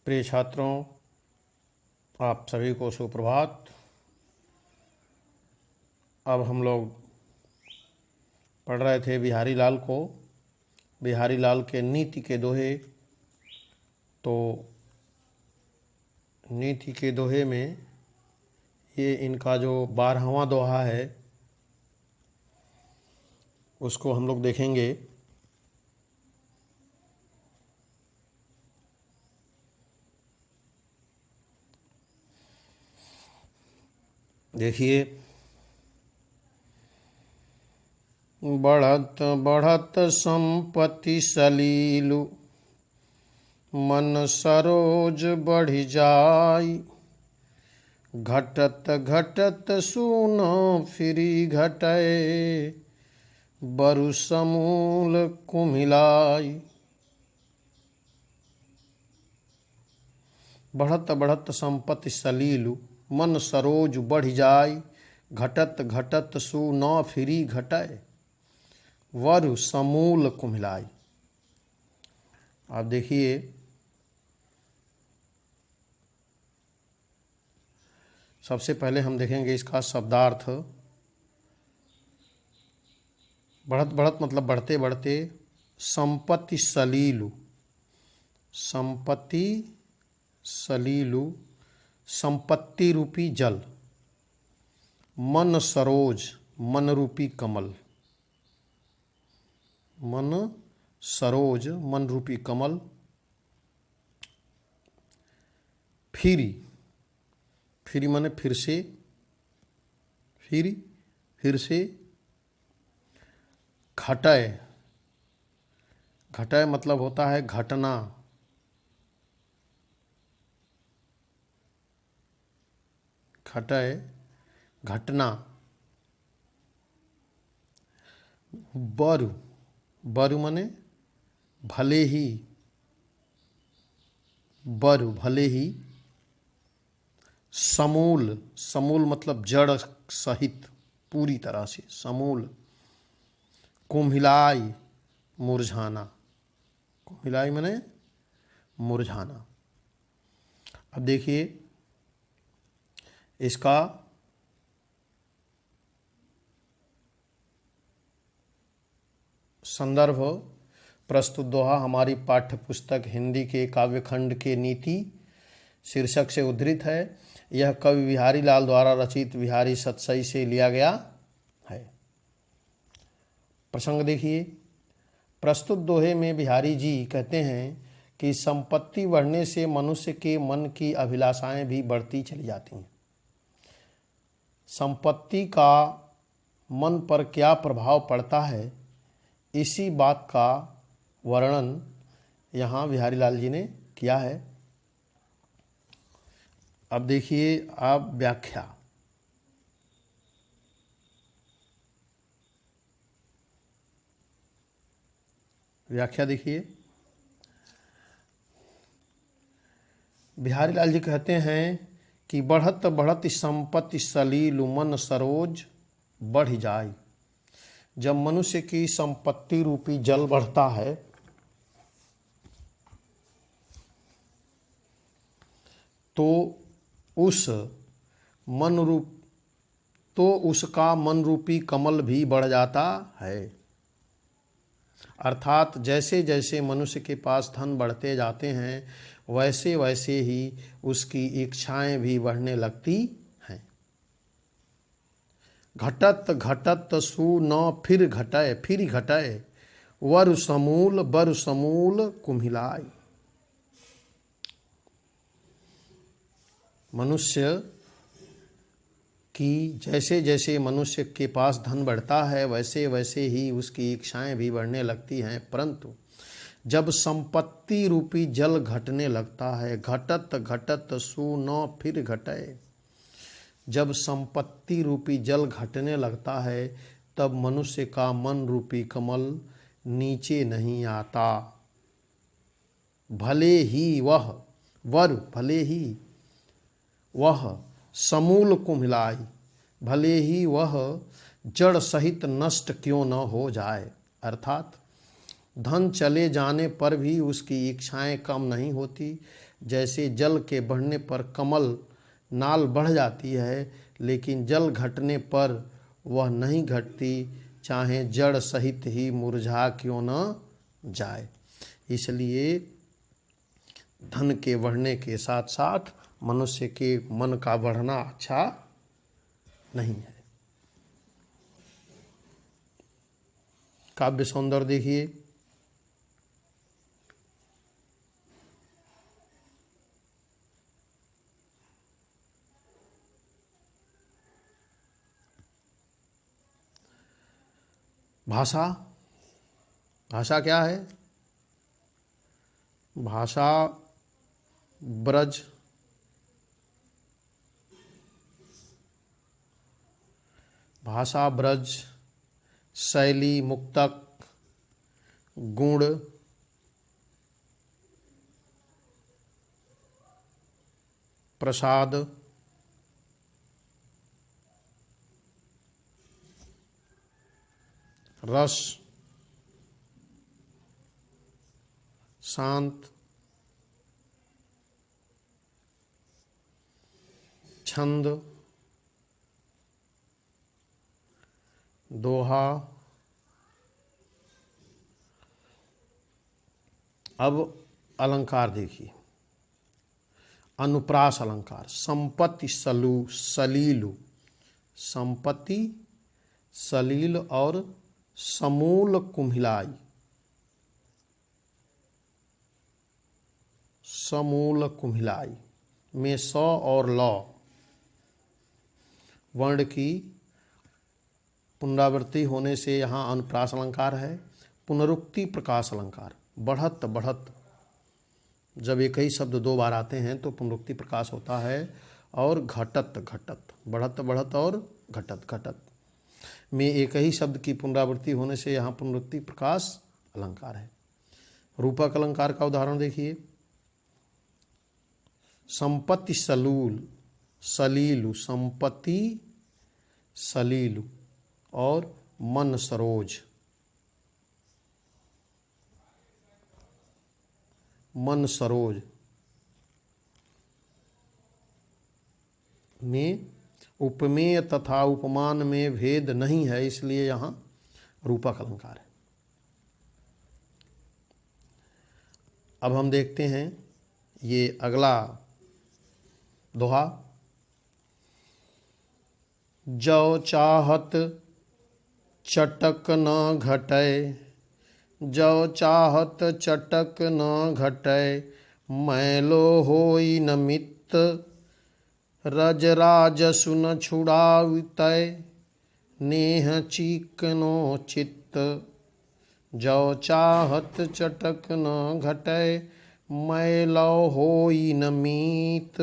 प्रिय छात्रों, आप सभी को सुप्रभात। अब हम लोग पढ़ रहे थे बिहारी लाल के नीति के दोहे। तो नीति के दोहे में ये इनका जो 12वां दोहा है उसको हम लोग देखेंगे। देखिए, बढ़त बढ़त संपत्ति सलीलु, मन सरोज बढ़ि जाई। घटत घटत सून फिरी घटय, बरु समूल कुम्हिलाई। बढ़त बढ़त संपत्ति सलीलु, मन सरोज बढ़ि जाय। घटत घटत सु न फिरी घटय, वरु समूल कुम्हिलाई। आप देखिए, सबसे पहले हम देखेंगे इसका शब्दार्थ। बढ़त बढ़त मतलब बढ़ते बढ़ते। संपत्ति सलीलु, संपत्ति सलीलु संपत्ति रूपी जल। मन सरोज मन रूपी कमल, मन सरोज मन रूपी कमल। फिरी, फिरी माने फिर से, फिरी फिर से। घटय, घटय मतलब होता है घटना। घटय घटना। बरु, बरु माने भले ही, बरु भले ही। समूल, समूल मतलब जड़ सहित, पूरी तरह से समूल। कुम्हिलाई मुरझाना, कुम्हिलाई माने मुरझाना। अब देखिए इसका संदर्भ। प्रस्तुत दोहा हमारी पाठ्य पुस्तक हिंदी के काव्यखंड के नीति शीर्षक से उद्धृत है। यह कवि बिहारी लाल द्वारा रचित बिहारी सतसई से लिया गया है। प्रसंग देखिए। प्रस्तुत दोहे में बिहारी जी कहते हैं कि संपत्ति बढ़ने से मनुष्य के मन की अभिलाषाएं भी बढ़ती चली जाती हैं। संपत्ति का मन पर क्या प्रभाव पड़ता है, इसी बात का वर्णन यहाँ बिहारी लाल जी ने किया है। अब देखिए आप व्याख्या। व्याख्या देखिए। बिहारी लाल जी कहते हैं कि बढ़त बढ़त संपत्ति सलीलु, मन सरोज बढ़ जाए। जब मनुष्य की संपत्ति रूपी जल बढ़ता है तो उसका मन रूपी कमल भी बढ़ जाता है। अर्थात जैसे जैसे मनुष्य के पास धन बढ़ते जाते हैं वैसे वैसे ही उसकी इच्छाएं भी बढ़ने लगती हैं। घटत घटत सु न फिर घटय, फिर घटय, वरु समूल कुम्हिलाई। मनुष्य की जैसे जैसे मनुष्य के पास धन बढ़ता है वैसे वैसे ही उसकी इच्छाएं भी बढ़ने लगती हैं, परंतु जब संपत्ति रूपी जल घटने लगता है, घटत घटत सु न फिर घटय, जब संपत्ति रूपी जल घटने लगता है तब मनुष्य का मन रूपी कमल नीचे नहीं आता। भले ही वह, वर भले ही वह समूल कुम्हिलाई, भले ही वह जड़ सहित नष्ट क्यों न हो जाए। अर्थात धन चले जाने पर भी उसकी इच्छाएं कम नहीं होती, जैसे जल के बढ़ने पर कमल नाल बढ़ जाती है, लेकिन जल घटने पर वह नहीं घटती, चाहे जड़ सहित ही मुरझा क्यों न जाए। इसलिए धन के बढ़ने के साथ साथ मनुष्य के मन का बढ़ना अच्छा नहीं है। काव्य सौंदर्य देखिए, भाषा। भाषा क्या है? भाषा ब्रज, भाषा ब्रज, शैली, मुक्तक, गुण, प्रसाद, रस, शांत, छंद, दोहा। अब अलंकार देखिए, अनुप्रास अलंकार। संपत्ति सलीलु, संपत्ति सलील और समूल कुम्हिलाई, समूल कुम्हिलाई में स और ल वर्ण की पुनरावृत्ति होने से यहाँ अनुप्रास अलंकार है। पुनरुक्ति प्रकाश अलंकार, बढ़त बढ़त, जब एक ही शब्द दो बार आते हैं तो पुनरुक्ति प्रकाश होता है। और घटत घटत, बढ़त बढ़त और घटत घटत में एक ही शब्द की पुनरावृत्ति होने से यहाँ पुनरुक्ति प्रकाश अलंकार है। रूपक अलंकार का उदाहरण देखिए, संपत्ति सलीलु, संपत्ति सलीलु और मन सरोज, मन सरोज में उपमेय तथा उपमान में भेद नहीं है, इसलिए यहाँ रूपक अलंकार है। अब हम देखते हैं ये अगला दोहा। जो चाहत चटक न घटै, जो चाहत चटक न घटै, मैलो होई न मित्त, रजराज सुन छुड़ावितै, नेह चीकनो चित्त। जो चाहत चटक न घटै, मैलो होई न मीत,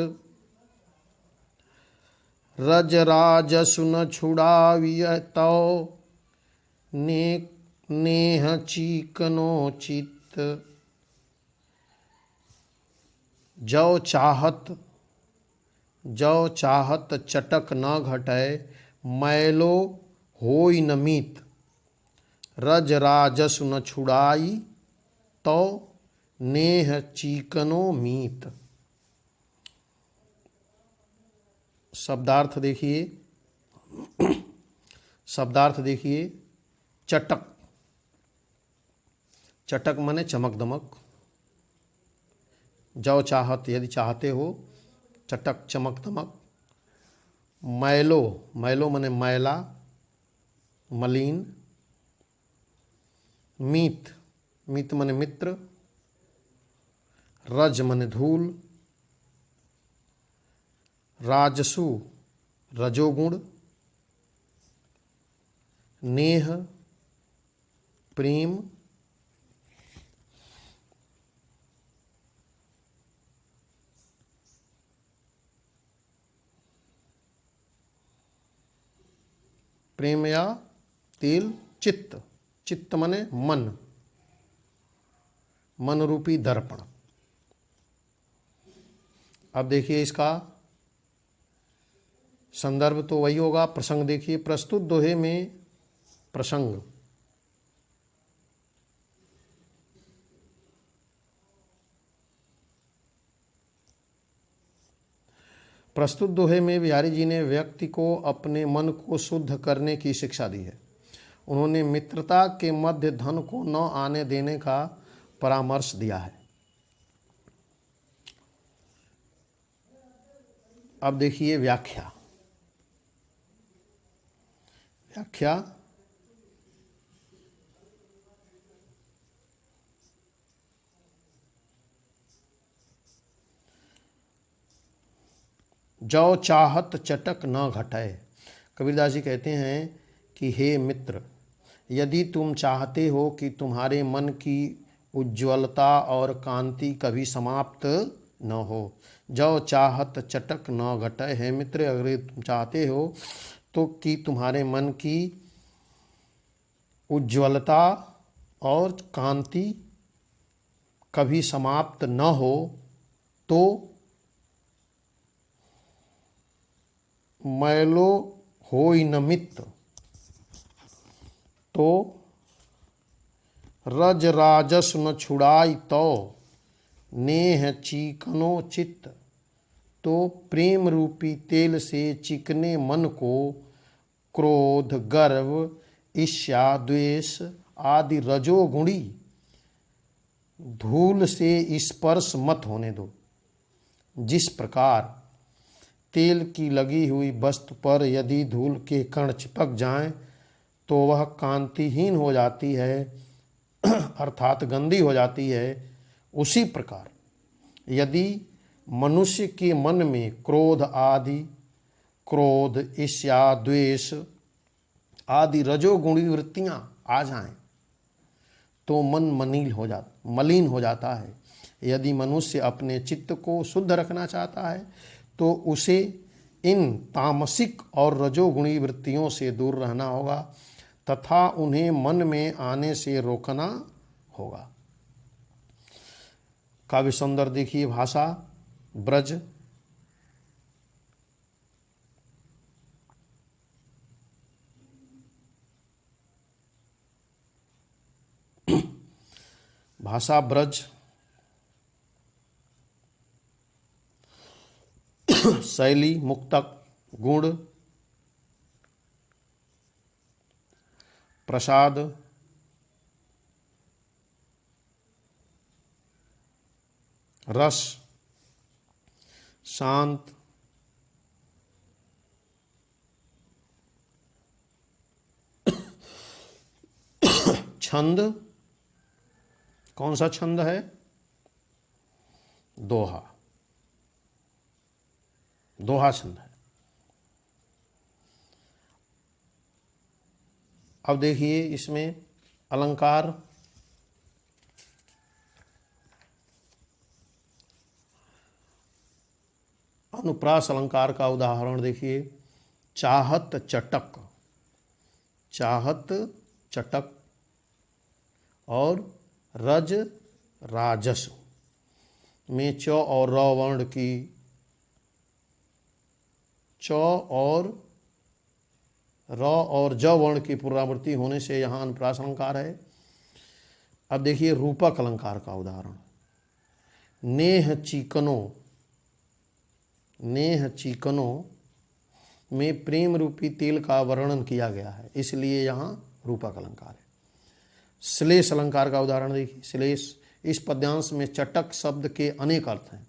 रजराज सुन छुड़ावितौ, नेह चीकनो चित्त। जो चाहत चटक न घटै, मैलो होई न मीत, रजराजस न छुड़ाई तो, नेह चीकनो मीत। शब्दार्थ देखिए, शब्दार्थ देखिए, चटक, चटक माने चमक दमक। जो चाहत यदि चाहते हो, चटक चमक दमक। मैलो, मैलो माने मैला मलिन। मीत, मीत माने मित्र। रज माने धूल। राजसु रजोगुण। नेह प्रेम। प्रेम या तिल। चित्त, चित्त माने मन, मन रूपी दर्पण। अब देखिए इसका संदर्भ तो वही होगा। प्रसंग देखिए, प्रस्तुत दोहे में प्रसंग प्रस्तुत दोहे में बिहारी जी ने व्यक्ति को अपने मन को शुद्ध करने की शिक्षा दी है। उन्होंने मित्रता के मध्य धन को न आने देने का परामर्श दिया है। अब देखिए व्याख्या। जो चाहत चटक न घटै। कबीरदास जी कहते हैं कि हे मित्र, यदि तुम चाहते हो कि तुम्हारे मन की उज्ज्वलता और कांति कभी समाप्त न हो, जो चाहत चटक न घटै। हे मित्र, अगर तुम चाहते हो तो कि तुम्हारे मन की उज्ज्वलता और कांति कभी समाप्त न हो, तो मैलो होई न मित्त, तो रज राजस न छुड़ाई तो नेह चीकनो चित्त। तो प्रेम रूपी तेल से चिकने मन को क्रोध, गर्व, ईर्ष्या, द्वेष आदि रजोगुणी धूल से स्पर्श मत होने दो। जिस प्रकार तेल की लगी हुई वस्तु पर यदि धूल के कण चिपक जाएं तो वह कांतिहीन हो जाती है, अर्थात गंदी हो जाती है, उसी प्रकार यदि मनुष्य के मन में क्रोध, ईर्ष्या, द्वेष आदि रजोगुणी वृत्तियां आ जाएं तो मन मलिन हो जाता है। यदि मनुष्य अपने चित्त को शुद्ध रखना चाहता है तो उसे इन तामसिक और रजोगुणी वृत्तियों से दूर रहना होगा तथा उन्हें मन में आने से रोकना होगा। काव्य सौंदर्य देखिए। भाषा ब्रज। भाषा ब्रज, शैली मुक्तक, गुण प्रसाद, रस शांत, छंद। कौन सा छंद है? दोहा। दोहा छंद है। अब देखिए इसमें अलंकार। अनुप्रास अलंकार का उदाहरण देखिए। चाहत चटक, चाहत चटक और रज राजस में च और र वर्ण की, च और र और ज वर्ण की पुनरावृत्ति होने से यहाँ अनुप्रास अलंकार है। अब देखिए रूपक अलंकार का उदाहरण। नेह चीकनो, नेह चिकनो में प्रेम रूपी तेल का वर्णन किया गया है, इसलिए यहाँ रूपक अलंकार है। श्लेष अलंकार का उदाहरण देखिए। श्लेष, इस पद्यांश में चटक शब्द के अनेक अर्थ हैं।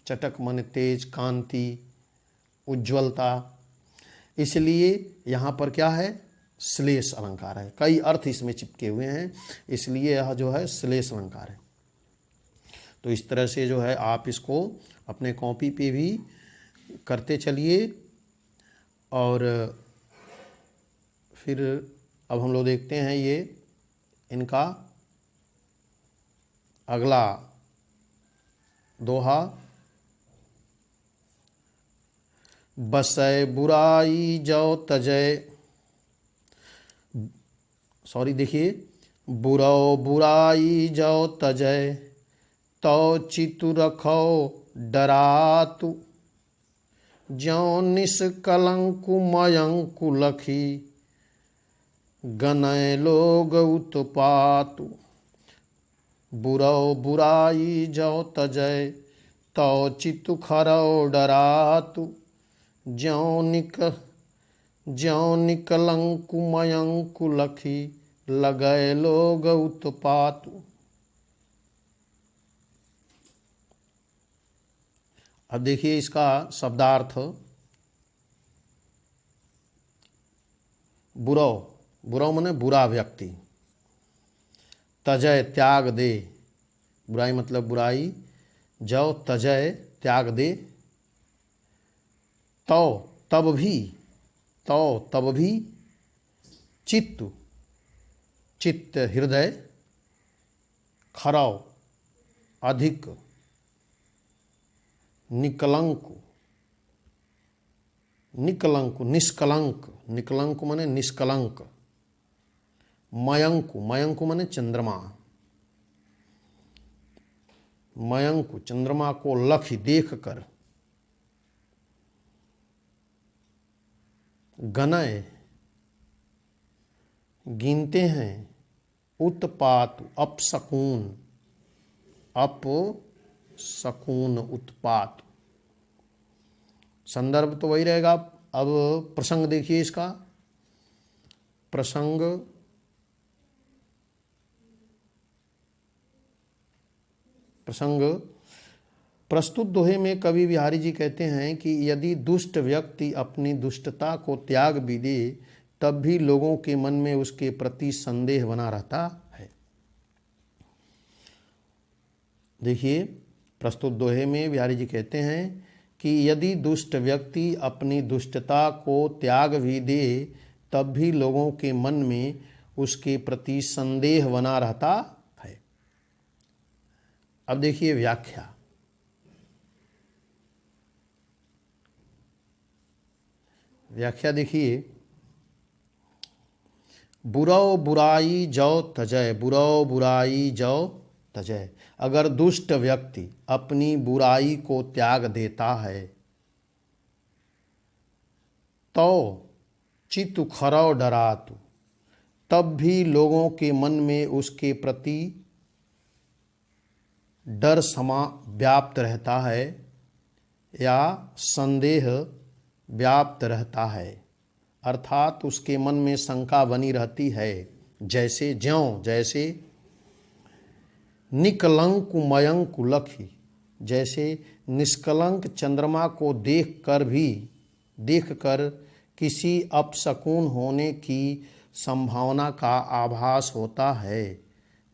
चटक माने तेज, कांति, उज्ज्वलता, इसलिए यहाँ पर क्या है? श्लेष अलंकार है। कई अर्थ इसमें चिपके हुए हैं, इसलिए यह जो है श्लेष अलंकार है। तो इस तरह से जो है आप इसको अपने कॉपी पे भी करते चलिए। और फिर अब हम लोग देखते हैं ये इनका अगला दोहा। बसै बुराई जो तजय, देखिए, बुरो बुराई जो तजय तो चितु रखो डरातु, ज्यों निष्कलंकु मयंकु लखी गनय लोग उत्पातु। बुरो बुराई जो तजय तौ चितु खरौ डरातु ज्यों निकलंकु मयंकु लखी लगय लोग उत्पातु। अब देखिए इसका शब्दार्थ। बुरो, बुरो माने बुरा व्यक्ति। तजय त्याग दे, बुराई मतलब बुराई। जो तजय त्याग दे। तो तब भी। चित्त चित्त हृदय। खरौ अधिक। निकलंक निष्कलंक। निकलंक माने निष्कलंक। मयंकु माने चंद्रमा। मयंकु चंद्रमा को लख देख कर। गणय गिनते हैं। उत्पात अपशकून उत्पात। संदर्भ तो वही रहेगा। अब प्रसंग देखिए इसका। प्रसंग प्रस्तुत दोहे में कवि बिहारी जी कहते हैं कि यदि दुष्ट व्यक्ति अपनी दुष्टता को त्याग भी दे तब भी लोगों के मन में उसके प्रति संदेह बना रहता है। देखिए प्रस्तुत दोहे में बिहारी जी कहते हैं कि यदि दुष्ट व्यक्ति अपनी दुष्टता को त्याग भी दे तब भी लोगों के मन में उसके प्रति संदेह बना रहता है। अब देखिए व्याख्या। व्याख्या देखिए। बुरो बुराई जो तजय। बुरो बुराई जो तजय। अगर दुष्ट व्यक्ति अपनी बुराई को त्याग देता है तो चित्त खरौ डरातु, तब भी लोगों के मन में उसके प्रति डर समा व्याप्त रहता है या संदेह व्याप्त रहता है, अर्थात उसके मन में शंका बनी रहती है। जैसे जैसे निकलंक मयंक लखी, जैसे निष्कलंक चंद्रमा को देखकर किसी अपशकुन होने की संभावना का आभास होता है।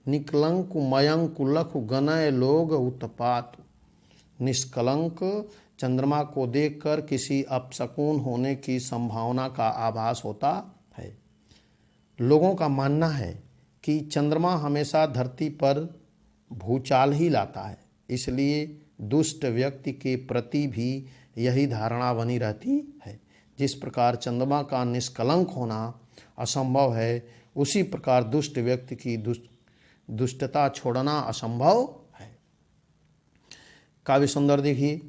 निकलंक मयंक लख गनय लोग उत्पात। निष्कलंक चंद्रमा को देखकर किसी अपशकुन होने की संभावना का आभास होता है। लोगों का मानना है कि चंद्रमा हमेशा धरती पर भूचाल ही लाता है, इसलिए दुष्ट व्यक्ति के प्रति भी यही धारणा बनी रहती है। जिस प्रकार चंद्रमा का निष्कलंक होना असंभव है, उसी प्रकार दुष्ट व्यक्ति की दुष्टता छोड़ना असंभव है। काव्य सुंदर देखिए।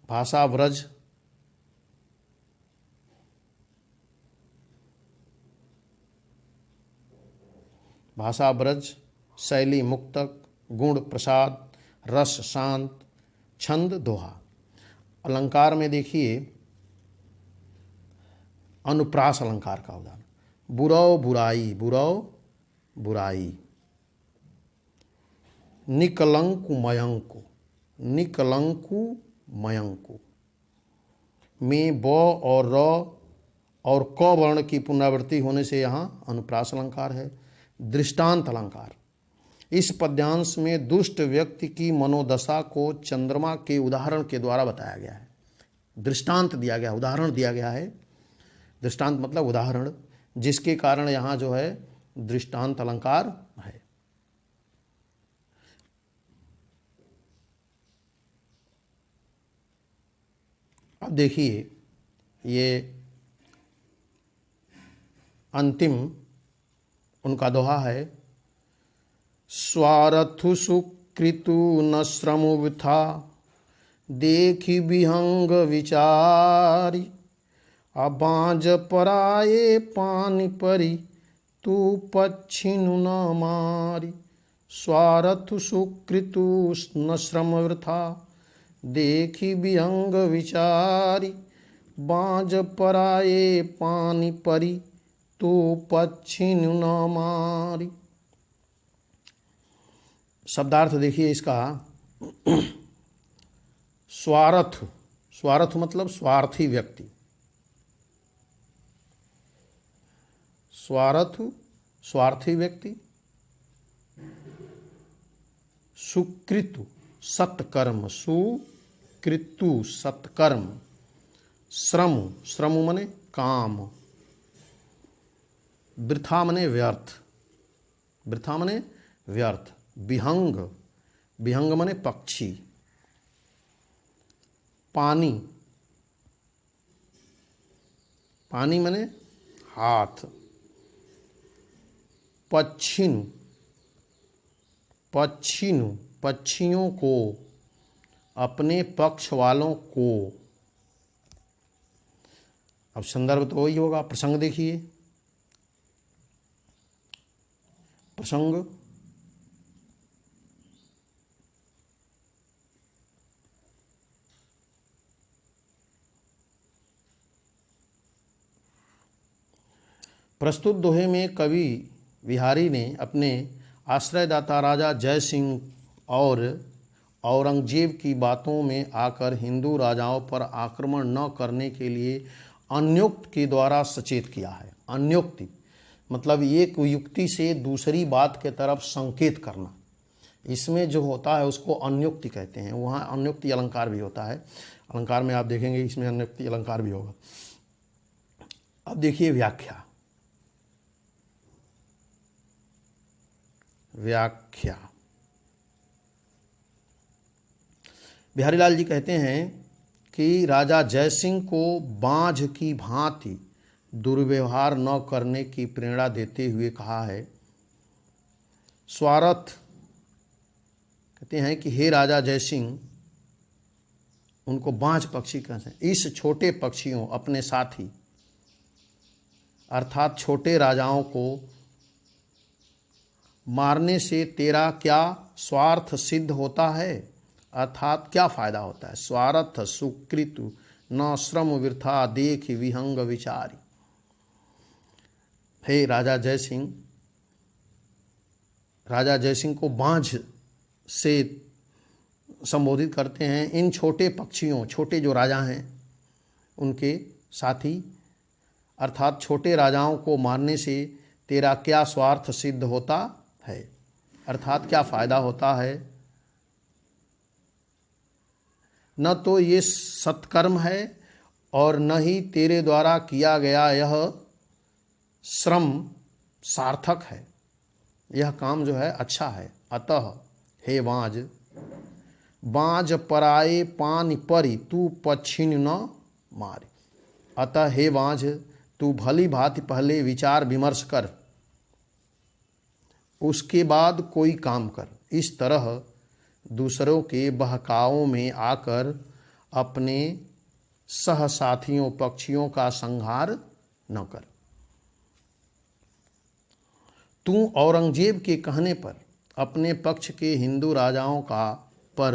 भाषा व्रज। भाषा ब्रज, शैली मुक्तक, गुण प्रसाद, रस शांत, छंद दोहा। अलंकार में देखिए अनुप्रास अलंकार का उदाहरण। बुरो बुराई। बुरो बुराई। निकलंकु मयंकु। निकलंकु मयंकु में ब और र और क वर्ण की पुनरावृत्ति होने से यहाँ अनुप्रास अलंकार है। दृष्टांत अलंकार। इस पद्यांश में दुष्ट व्यक्ति की मनोदशा को चंद्रमा के उदाहरण के द्वारा बताया गया है। दृष्टांत दिया गया, उदाहरण दिया गया है। दृष्टांत मतलब उदाहरण, जिसके कारण यहाँ जो है दृष्टांत अलंकार है। अब देखिए ये अंतिम उनका दोहा है। स्वार्थु सुकृतु न श्रमु वृथा, देखि विहंग विचारी। अबांज पराये पानी परी, तू पच्छिनु न मारी। स्वार्थ सुकृतु न श्रम वृथा, देखी विहंग विचारी। बाँझ पराये पानी परी, तू पच्छिनु न मारी। शब्दार्थ देखिए इसका। स्वार्थ, स्वार्थ मतलब स्वार्थी व्यक्ति। स्वार्थ स्वार्थी व्यक्ति। सुकृतु सत्कर्म, सुकृतु सत्कर्म। श्रम, श्रम मने काम। वृथा मने व्यर्थ, वृथा मने व्यर्थ। विहंग, विहंग मने पक्षी। पानी, पानी मने हाथ। पच्छिनु, पच्छिनु पक्षियों को, अपने पक्ष वालों को। अब संदर्भ तो वही होगा। प्रसंग देखिए। प्रसंग प्रस्तुत दोहे में कवि विहारी ने अपने आश्रयदाता राजा जय सिंह और औरंगजेब की बातों में आकर हिंदू राजाओं पर आक्रमण न करने के लिए अन्योक्त के द्वारा सचेत किया है। अन्योक्ति मतलब एक युक्ति से दूसरी बात के तरफ संकेत करना। इसमें जो होता है उसको अन्योक्ति कहते हैं। वहाँ अन्योक्ति अलंकार भी होता है। अलंकार में आप देखेंगे इसमें अन्योक्ति अलंकार भी होगा। अब देखिए व्याख्या। व्याख्या बिहारीलाल जी कहते हैं कि राजा जयसिंह को बाँझ की भांति दुर्व्यवहार न करने की प्रेरणा देते हुए कहा है। स्वार्थ कहते हैं कि हे राजा जयसिंह, उनको बाँझ पक्षी कहते हैं। इस छोटे पक्षियों अपने साथी अर्थात छोटे राजाओं को मारने से तेरा क्या स्वार्थ सिद्ध होता है, अर्थात क्या फायदा होता है। स्वार्थ सुकृतु न श्रम वृथा, देख विहंग विचारी। हे राजा जयसिंह, राजा जयसिंह को बाँझ से संबोधित करते हैं। इन छोटे पक्षियों, छोटे जो राजा हैं उनके साथी अर्थात छोटे राजाओं को मारने से तेरा क्या स्वार्थ सिद्ध होता है, अर्थात क्या फायदा होता है। न तो ये सत्कर्म है और न ही तेरे द्वारा किया गया यह श्रम सार्थक है। यह काम जो है अच्छा है। अतः हे बाँझ, बाँझ पराये पानी परी, तू पच्छिन न मारी। अतः हे बाँझ, तू भली भांति पहले विचार विमर्श कर, उसके बाद कोई काम कर। इस तरह दूसरों के बहकावों में आकर अपने सहसाथियों पक्षियों का संहार न कर। तू औरंगजेब के कहने पर अपने पक्ष के हिंदू राजाओं का पर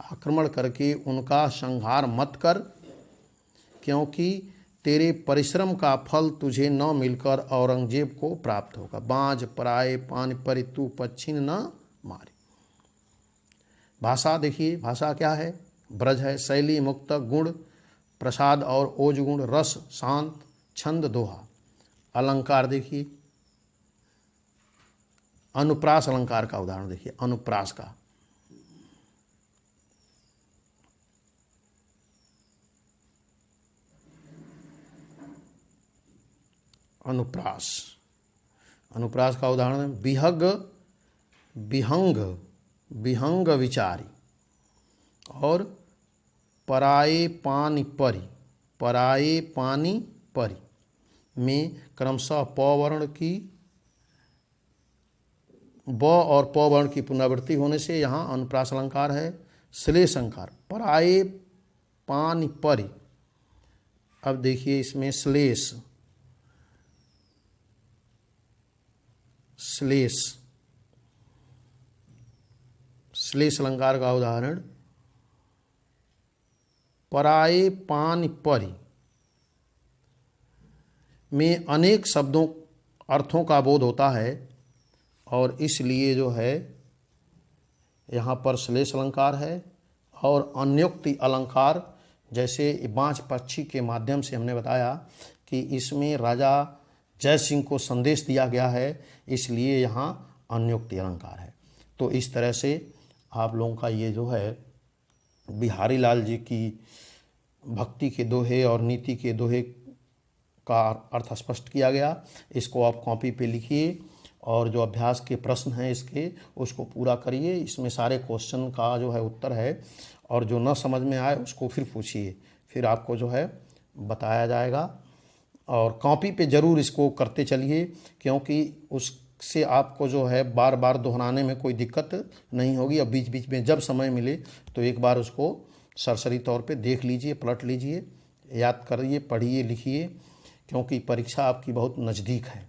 आक्रमण करके उनका संहार मत कर, क्योंकि तेरे परिश्रम का फल तुझे न मिलकर औरंगजेब को प्राप्त होगा। बाँझ पराये पानी परी, तू पच्छिन न मारी। भाषा देखिए। भाषा क्या है। ब्रज है। शैली मुक्त, गुण प्रसाद और ओज गुण, रस शांत, छंद दोहा। अलंकार देखिए। अनुप्रास अलंकार का उदाहरण देखिए। अनुप्रास का अनुप्रास, अनुप्रास का उदाहरण है विहग, विहंग, विहंग विचारी और पराये पानी परी। पराये पानी परी में क्रमशः प वर्ण की, ब और प वर्ण की पुनरावृत्ति होने से यहाँ अनुप्रास अलंकार है। श्लेष अलंकार पराये पानी परी। अब देखिए इसमें श्लेष, श्लेष। श्लेष अलंकार का उदाहरण पराये पान परि में अनेक शब्दों अर्थों का बोध होता है और इसलिए जो है यहाँ पर श्लेष अलंकार है। और अन्योक्ति अलंकार जैसे बाँझ पक्षी के माध्यम से हमने बताया कि इसमें राजा जय सिंह को संदेश दिया गया है, इसलिए यहाँ अन्योक्ति अलंकार है। तो इस तरह से आप लोगों का ये जो है बिहारी लाल जी की भक्ति के दोहे और नीति के दोहे का अर्थ स्पष्ट किया गया। इसको आप कॉपी पे लिखिए और जो अभ्यास के प्रश्न हैं इसके उसको पूरा करिए। इसमें सारे क्वेश्चन का जो है उत्तर है और जो न समझ में आए उसको फिर पूछिए, फिर आपको जो है बताया जाएगा। और कॉपी पे ज़रूर इसको करते चलिए, क्योंकि उससे आपको जो है बार बार दोहराने में कोई दिक्कत नहीं होगी। और बीच बीच में जब समय मिले तो एक बार उसको सरसरी तौर पे देख लीजिए, पलट लीजिए, याद करिए, पढ़िए, लिखिए, क्योंकि परीक्षा आपकी बहुत नज़दीक है।